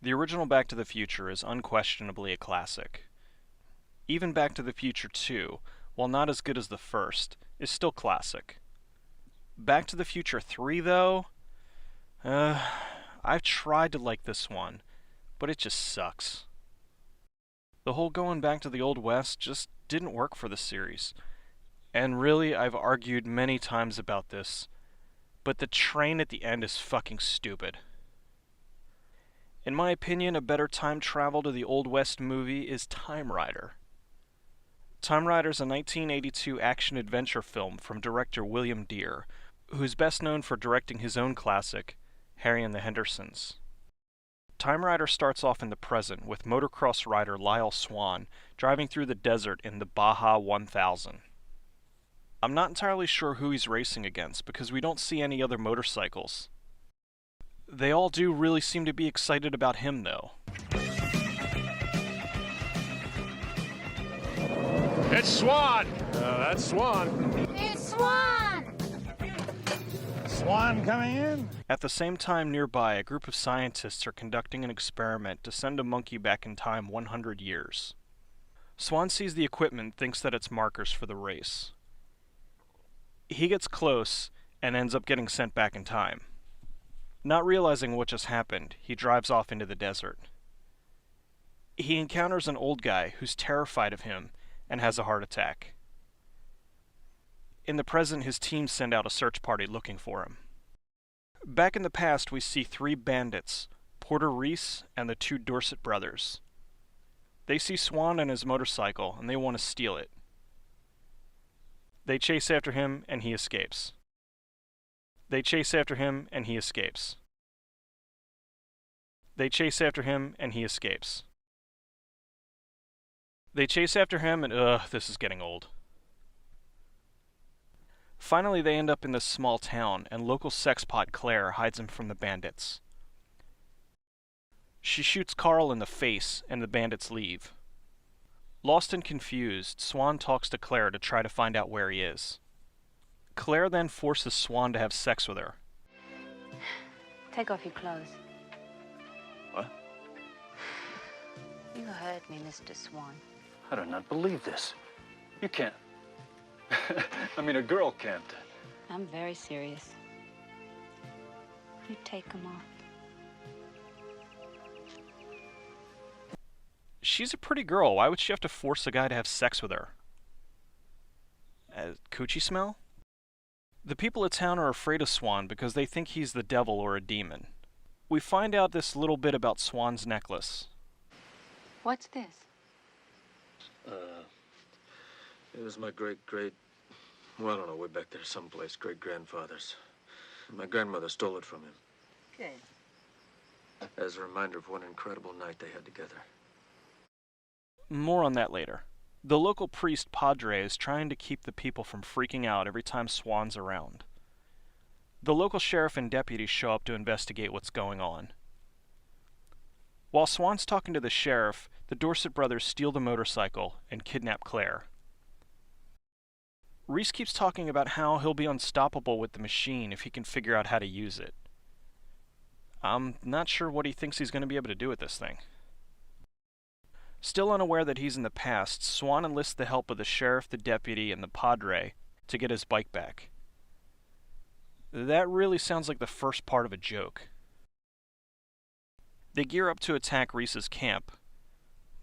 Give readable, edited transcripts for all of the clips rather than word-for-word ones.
The original Back to the Future is unquestionably a classic. Even Back to the Future 2, while not as good as the first, is still classic. Back to the Future 3, though? I've tried to like this one, but it just sucks. The whole going back to the Old West just didn't work for the series. And really, I've argued many times about this, but the train at the end is fucking stupid. In my opinion, a better time travel to the Old West movie is Timerider. Timerider is a 1982 action-adventure film from director William Deere, who's best known for directing his own classic, Harry and the Hendersons. Timerider starts off in the present with motocross rider Lyle Swan driving through the desert in the Baja 1000. I'm not entirely sure who he's racing against because we don't see any other motorcycles. They all do really seem to be excited about him, though. It's Swan! That's Swan. It's Swan! Swan coming in? At the same time nearby, a group of scientists are conducting an experiment to send a monkey back in time 100 years. Swan sees the equipment, thinks that it's markers for the race. He gets close and ends up getting sent back in time. Not realizing what just happened, he drives off into the desert. He encounters an old guy who's terrified of him and has a heart attack. In the present, his team send out a search party looking for him. Back in the past, we see three bandits, Porter Reese and the two Dorset brothers. They see Swan and his motorcycle and they want to steal it. They chase after him and he escapes. They chase after him and he escapes. They chase after him and he escapes. They chase after him and this is getting old. Finally, they end up in this small town, and local sexpot Claire hides him from the bandits. She shoots Carl in the face, and the bandits leave. Lost and confused, Swan talks to Claire to try to find out where he is. Claire then forces Swan to have sex with her. Take off your clothes. What? You heard me, Mr. Swan. I do not believe this. You can't. I mean, a girl can't. I'm very serious. You take them off. She's a pretty girl. Why would she have to force a guy to have sex with her? Coochie smell? The people of town are afraid of Swan because they think he's the devil or a demon. We find out this little bit about Swan's necklace. What's this? It was my well, I don't know, way back there someplace, great-grandfather's. My grandmother stole it from him. Good. As a reminder of what an incredible night they had together. More on that later. The local priest, Padre, is trying to keep the people from freaking out every time Swan's around. The local sheriff and deputies show up to investigate what's going on. While Swan's talking to the sheriff, the Dorset brothers steal the motorcycle and kidnap Claire. Reese keeps talking about how he'll be unstoppable with the machine if he can figure out how to use it. I'm not sure what he thinks he's going to be able to do with this thing. Still unaware that he's in the past, Swan enlists the help of the sheriff, the deputy, and the Padre to get his bike back. That really sounds like the first part of a joke. They gear up to attack Reese's camp.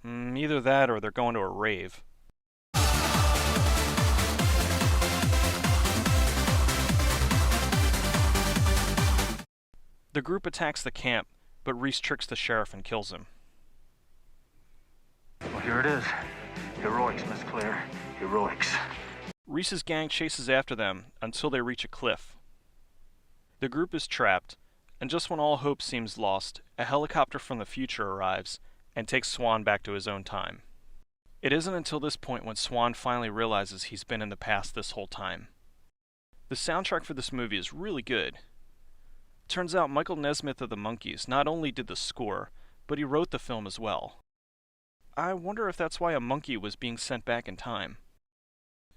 Either that or they're going to a rave. The group attacks the camp, but Reese tricks the sheriff and kills him. Well, here it is. Heroics, Miss Claire. Heroics. Reese's gang chases after them until they reach a cliff. The group is trapped, and just when all hope seems lost, a helicopter from the future arrives and takes Swan back to his own time. It isn't until this point when Swan finally realizes he's been in the past this whole time. The soundtrack for this movie is really good. Turns out Michael Nesmith of the Monkees not only did the score, but he wrote the film as well. I wonder if that's why a monkey was being sent back in time.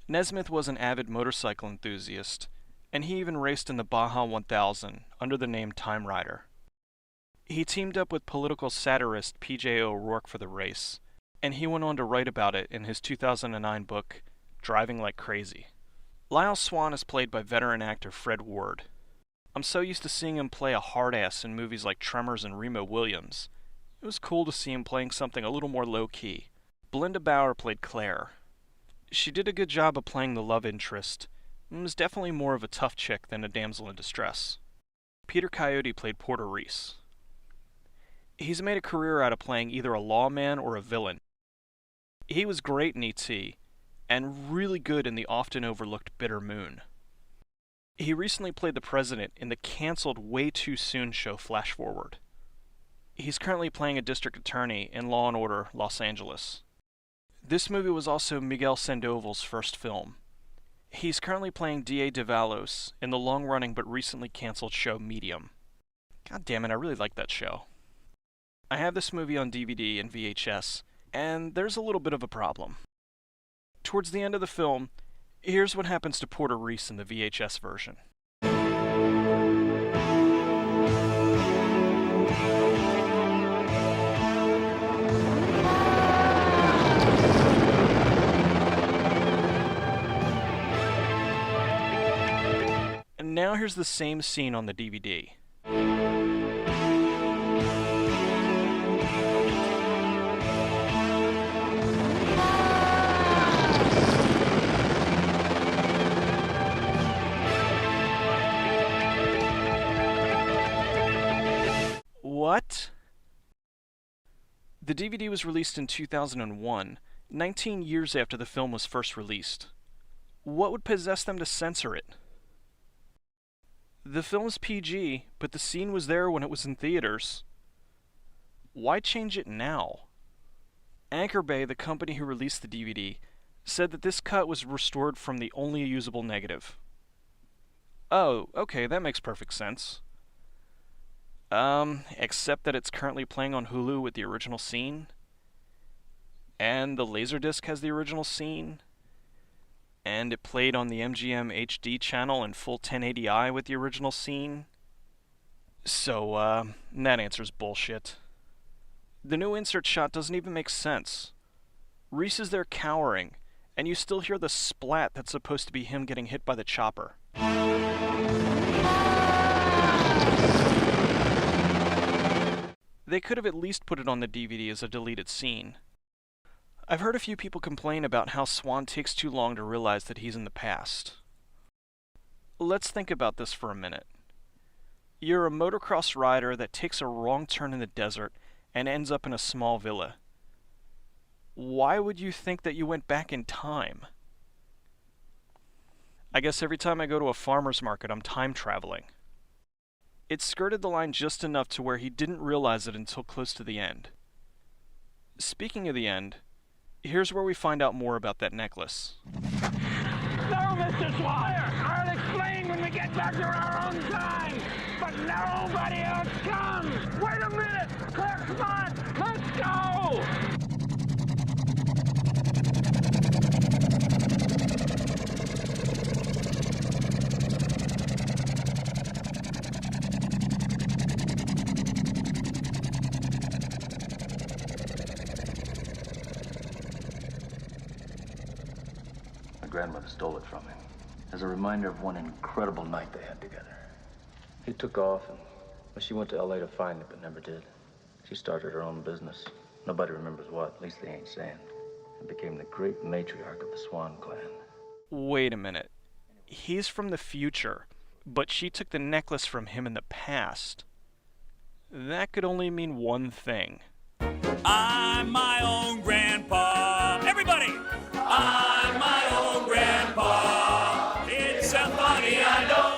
Nesmith was an avid motorcycle enthusiast, and he even raced in the Baja 1000 under the name Timerider. He teamed up with political satirist P.J. O'Rourke for the race, and he went on to write about it in his 2009 book, Driving Like Crazy. Lyle Swan is played by veteran actor Fred Ward. I'm so used to seeing him play a hard-ass in movies like Tremors and Remo Williams. It was cool to see him playing something a little more low-key. Belinda Bauer played Claire. She did a good job of playing the love interest, and was definitely more of a tough chick than a damsel in distress. Peter Coyote played Porter Reese. He's made a career out of playing either a lawman or a villain. He was great in E.T., and really good in the often overlooked Bitter Moon. He recently played the president in the cancelled Way Too Soon show Flash Forward. He's currently playing a district attorney in Law & Order, Los Angeles. This movie was also Miguel Sandoval's first film. He's currently playing D.A. Davalos in the long-running but recently cancelled show Medium. God damn it, I really like that show. I have this movie on DVD and VHS, and there's a little bit of a problem. Towards the end of the film, here's what happens to Porter Reese in the VHS version. And now here's the same scene on the DVD. What? The DVD was released in 2001, 19 years after the film was first released. What would possess them to censor it? The film's PG, but the scene was there when it was in theaters. Why change it now? Anchor Bay, the company who released the DVD, said that this cut was restored from the only usable negative. Oh, okay, that makes perfect sense. Except that it's currently playing on Hulu with the original scene. And the Laserdisc has the original scene. And it played on the MGM HD channel in full 1080i with the original scene. So, that answer's bullshit. The new insert shot doesn't even make sense. Reese is there cowering, and you still hear the splat that's supposed to be him getting hit by the chopper. They could have at least put it on the DVD as a deleted scene. I've heard a few people complain about how Swan takes too long to realize that he's in the past. Let's think about this for a minute. You're a motocross rider that takes a wrong turn in the desert and ends up in a small villa. Why would you think that you went back in time? I guess every time I go to a farmer's market, I'm time traveling. It skirted the line just enough to where he didn't realize it until close to the end. Speaking of the end, here's where we find out more about that necklace. No, Mr. Swan! I'll explain when we get back to our own time! But nobody else comes! Wait a minute! Claire, come on! Let's go! My grandmother stole it from him as a reminder of one incredible night they had together. He took off, and she went to L.A. to find it, but never did. She started her own business. Nobody remembers what, at least they ain't saying. And became the great matriarch of the Swan clan. Wait a minute. He's from the future, but she took the necklace from him in the past. That could only mean one thing. I'm my own grandpa. Everybody! I'm my own grandpa. It's a funny I know.